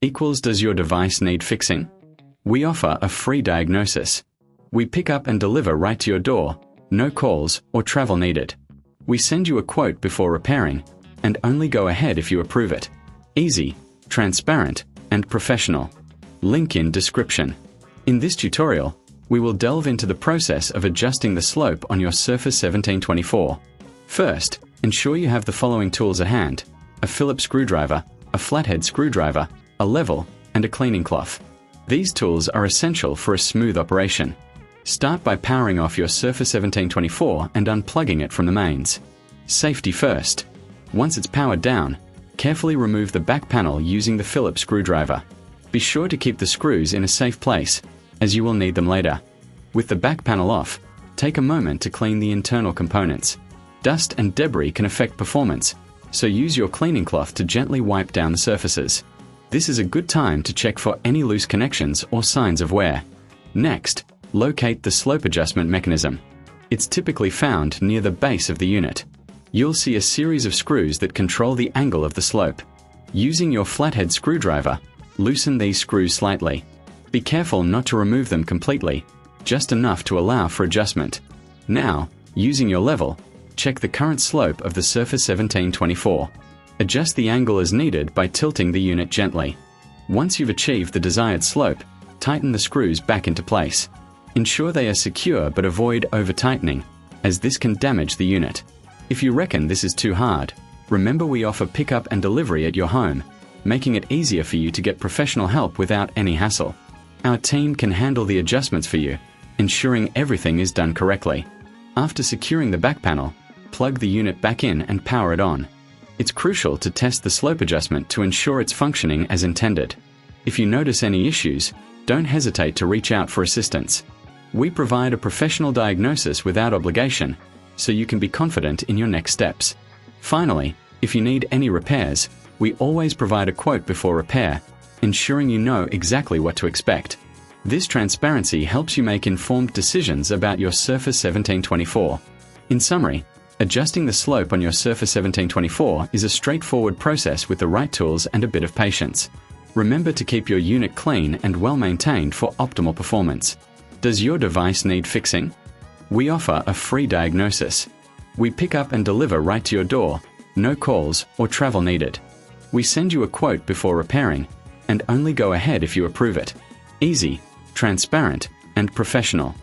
equals does your device need fixing? We offer a free diagnosis. We pick up and deliver right to your door, no calls or travel needed. We send you a quote before repairing, and only go ahead if you approve it. Easy, transparent, and professional. Link in description. In this tutorial, we will delve into the process of adjusting the slope on your Surface 1724. First, ensure you have the following tools at hand: a Phillips screwdriver, a flathead screwdriver, a level, and a cleaning cloth. These tools are essential for a smooth operation. Start by powering off your Surface 1724 and unplugging it from the mains. Safety first. Once it's powered down, carefully remove the back panel using the Phillips screwdriver. Be sure to keep the screws in a safe place, as you will need them later. With the back panel off, take a moment to clean the internal components. Dust and debris can affect performance, so use your cleaning cloth to gently wipe down the surfaces. This is a good time to check for any loose connections or signs of wear. Next, locate the slope adjustment mechanism. It's typically found near the base of the unit. You'll see a series of screws that control the angle of the slope. Using your flathead screwdriver, loosen these screws slightly. Be careful not to remove them completely, just enough to allow for adjustment. Now, using your level, check the current slope of the Surface 1724. Adjust the angle as needed by tilting the unit gently. Once you've achieved the desired slope, tighten the screws back into place. Ensure they are secure but avoid over-tightening, as this can damage the unit. If you reckon this is too hard, remember we offer pickup and delivery at your home, making it easier for you to get professional help without any hassle. Our team can handle the adjustments for you, ensuring everything is done correctly. After securing the back panel, plug the unit back in and power it on. It's crucial to test the slope adjustment to ensure it's functioning as intended. If you notice any issues, don't hesitate to reach out for assistance. We provide a professional diagnosis without obligation, so you can be confident in your next steps. Finally, if you need any repairs, we always provide a quote before repair, ensuring you know exactly what to expect. This transparency helps you make informed decisions about your Surface 1724. In summary, adjusting the slope on your Surface 1724 is a straightforward process with the right tools and a bit of patience. Remember to keep your unit clean and well maintained for optimal performance. Does your device need fixing? We offer a free diagnosis. We pick up and deliver right to your door, no calls or travel needed. We send you a quote before repairing, and only go ahead if you approve it. Easy, transparent, and professional.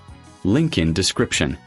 Link in description.